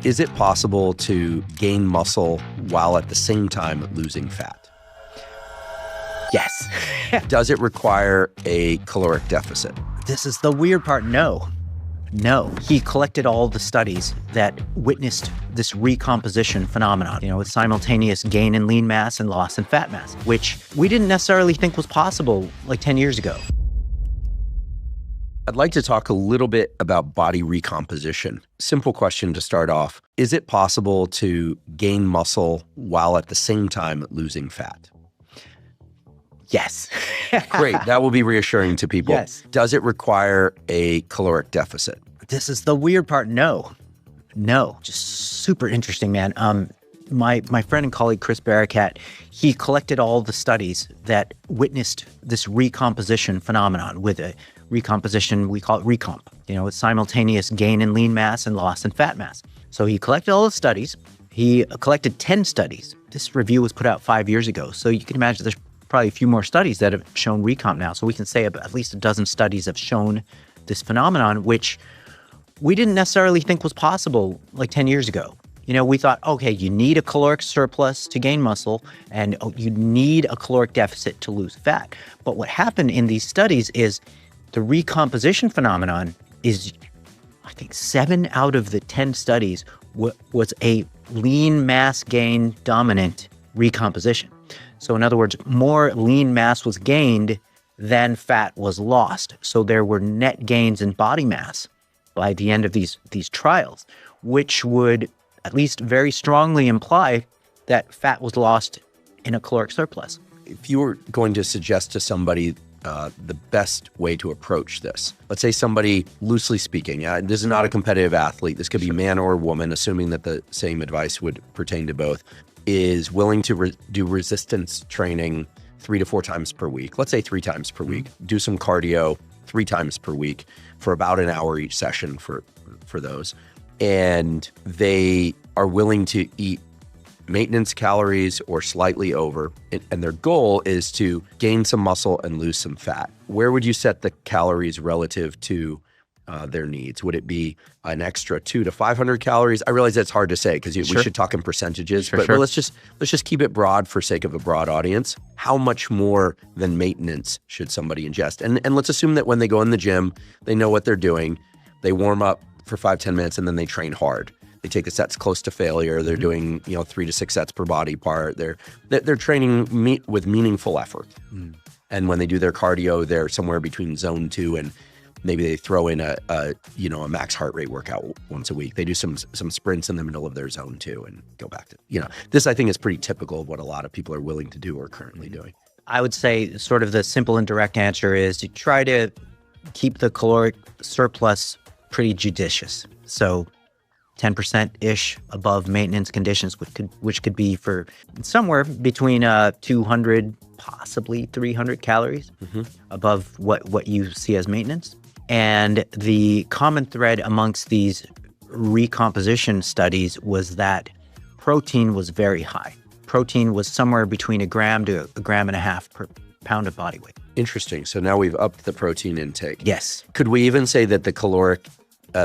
Is it possible to gain muscle while at the same time losing fat? Yes. Does it require a caloric deficit? This is the weird part. No. He collected all the studies that witnessed this recomposition phenomenon, with simultaneous gain in lean mass and loss in fat mass, which we didn't necessarily think was possible like 10 years ago. I'd like to talk a little bit about body recomposition. Simple question to start off. Is it possible to gain muscle while at the same time losing fat? Yes. Great. That will be reassuring to people. Yes. Does it require a caloric deficit? This is the weird part. No. Just super interesting, man. My friend and colleague, Chris Barakat, he collected all the studies that witnessed this recomposition phenomenon. With a recomposition, we call it recomp. It's simultaneous gain in lean mass and loss in fat mass. So he collected all the studies. He collected 10 studies. This review was put out 5 years ago. So you can imagine there's probably a few more studies that have shown recomp now. So we can say at least a dozen studies have shown this phenomenon, which we didn't necessarily think was possible like 10 years ago. We thought, okay, you need a caloric surplus to gain muscle, and you need a caloric deficit to lose fat. But what happened in these studies is the recomposition phenomenon is, I think, 7 out of the 10 studies was a lean mass gain dominant recomposition. So in other words, more lean mass was gained than fat was lost. So there were net gains in body mass by the end of these trials, which would at least very strongly imply that fat was lost in a caloric surplus. If you were going to suggest to somebody the best way to approach this, let's say somebody, loosely speaking, this is not a competitive athlete, this could be man or woman, assuming that the same advice would pertain to both, is willing to do resistance training 3 to 4 times per week, let's say 3 times per week, do some cardio 3 times per week for about an hour each session for those. And they are willing to eat maintenance calories or slightly over, and their goal is to gain some muscle and lose some fat. Where would you set the calories relative to their needs? Would it be an extra 200 to 500 calories? I realize that's hard to say because we should talk in percentages, but let's just keep it broad for sake of a broad audience. How much more than maintenance should somebody ingest? And let's assume that when they go in the gym, they know what they're doing. They warm up for 5-10 minutes and then they train hard. They take the sets close to failure. They're doing 3 to 6 sets per body part. They're training with meaningful effort. And when they do their cardio, they're somewhere between zone 2 and maybe they throw in a max heart rate workout once a week. They do some sprints in the middle of their zone 2 and go back to, this I think is pretty typical of what a lot of people are willing to do or currently doing. I would say sort of the simple and direct answer is to try to keep the caloric surplus pretty judicious. So 10%-ish above maintenance conditions, which could be for somewhere between 200, possibly 300 calories above what you see as maintenance. And the common thread amongst these recomposition studies was that protein was very high. Protein was somewhere between 1 gram to 1.5 grams per pound of body weight. Interesting. So now we've upped the protein intake. Yes. Could we even say that the caloric,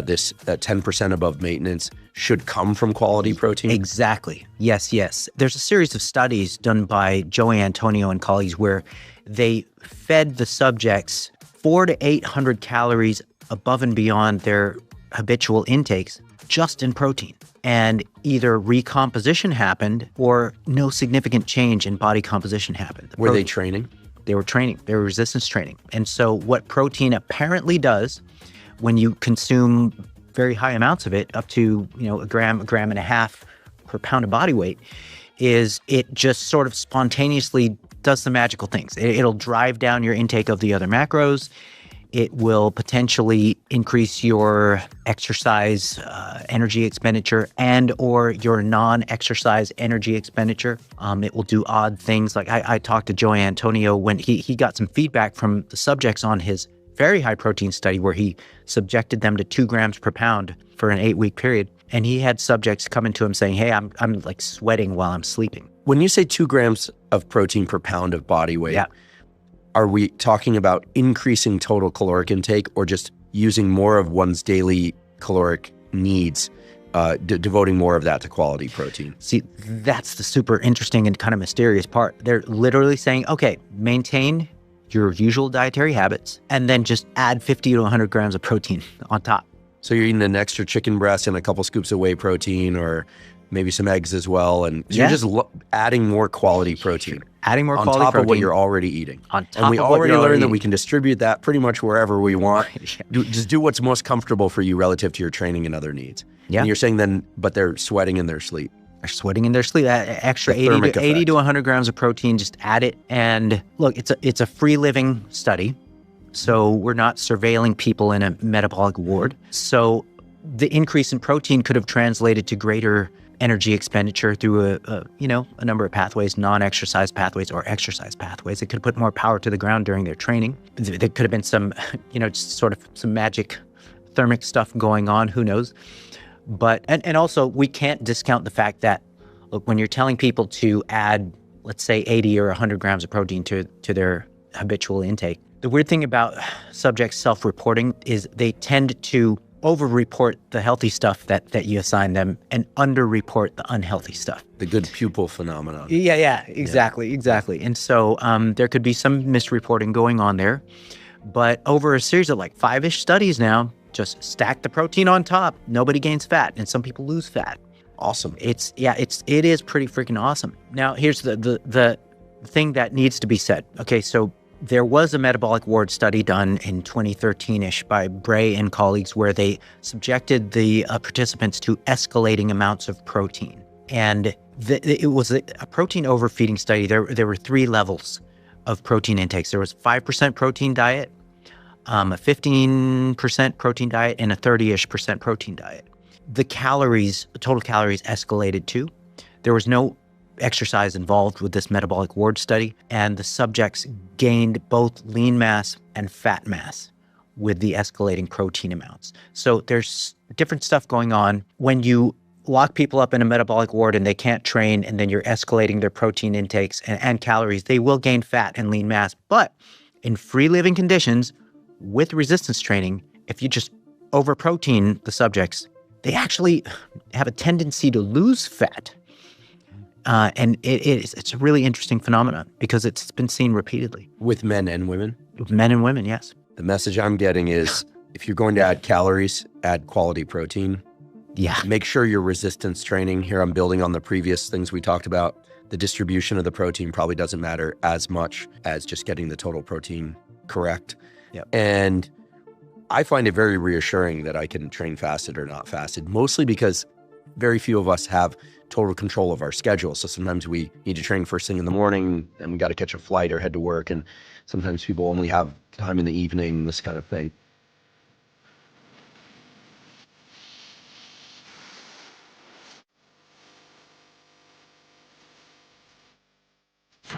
this 10% above maintenance, should come from quality protein? Exactly. Yes. There's a series of studies done by Joey Antonio and colleagues where they fed the subjects 400 to 800 calories above and beyond their habitual intakes just in protein. And either recomposition happened or no significant change in body composition happened. Were they training? They were training. They were resistance training. And so what protein apparently does when you consume very high amounts of it, up to 1 gram, 1.5 grams per pound of body weight, is it just sort of spontaneously does some magical things. It'll drive down your intake of the other macros. It will potentially increase your exercise energy expenditure and or your non-exercise energy expenditure. It will do odd things. Like I talked to Joey Antonio when he got some feedback from the subjects on his very high protein study where he subjected them to 2 grams per pound for an 8-week period. And he had subjects coming to him saying, hey, I'm like sweating while I'm sleeping. When you say 2 grams of protein per pound of body weight, are we talking about increasing total caloric intake or just using more of one's daily caloric needs devoting more of that to quality protein. See, that's the super interesting and kind of mysterious part. They're literally saying, okay, maintain your usual dietary habits and then just add 50 to 100 grams of protein on top. So you're eating an extra chicken breast and a couple scoops of whey protein, or maybe some eggs as well. And so you're just adding more quality protein. Adding more on quality top protein. of what you're already eating. On top and we of what already you're learned already that we can distribute that pretty much wherever we want. Just do what's most comfortable for you relative to your training and other needs. Yeah. And you're saying then, but they're sweating in their sleep. They're sweating in their sleep. Extra The thermic 80 to effect. 100 grams of protein, just add it. And look, it's a free living study. So we're not surveilling people in a metabolic ward. So the increase in protein could have translated to greater energy expenditure through a number of pathways, non-exercise pathways or exercise pathways. It could put more power to the ground during their training. There could have been some, just sort of some magic thermic stuff going on. Who knows? But, and also we can't discount the fact that, look, when you're telling people to add, let's say 80 or 100 grams of protein to their habitual intake, the weird thing about subjects self-reporting is they tend to over-report the healthy stuff that you assign them and under-report the unhealthy stuff. The good pupil phenomenon. Yeah, exactly. And so there could be some misreporting going on there. But over a series of like 5-ish studies now, just stack the protein on top. Nobody gains fat, and some people lose fat. Awesome. It is pretty freaking awesome. Now, here's the thing that needs to be said. Okay, so there was a metabolic ward study done in 2013-ish by Bray and colleagues where they subjected the participants to escalating amounts of protein. And it was a protein overfeeding study. There were 3 levels of protein intakes. There was 5% protein diet, a 15% protein diet, and a 30-ish% protein diet. The total calories escalated too. There was no exercise involved with this metabolic ward study, and the subjects gained both lean mass and fat mass with the escalating protein amounts. So there's different stuff going on when you lock people up in a metabolic ward and they can't train, and then you're escalating their protein intakes and calories. They will gain fat and lean mass, but in free living conditions with resistance training, if you just over-protein the subjects, they actually have a tendency to lose fat. And it's a really interesting phenomenon because it's been seen repeatedly. With men and women? With men and women, yes. The message I'm getting is if you're going to add calories, add quality protein. Yeah. Make sure your resistance training, here I'm building on the previous things we talked about, the distribution of the protein probably doesn't matter as much as just getting the total protein correct. Yep. And I find it very reassuring that I can train fasted or not fasted, mostly because very few of us have total control of our schedule. So sometimes we need to train first thing in the morning and we got to catch a flight or head to work. And sometimes people only have time in the evening, this kind of thing.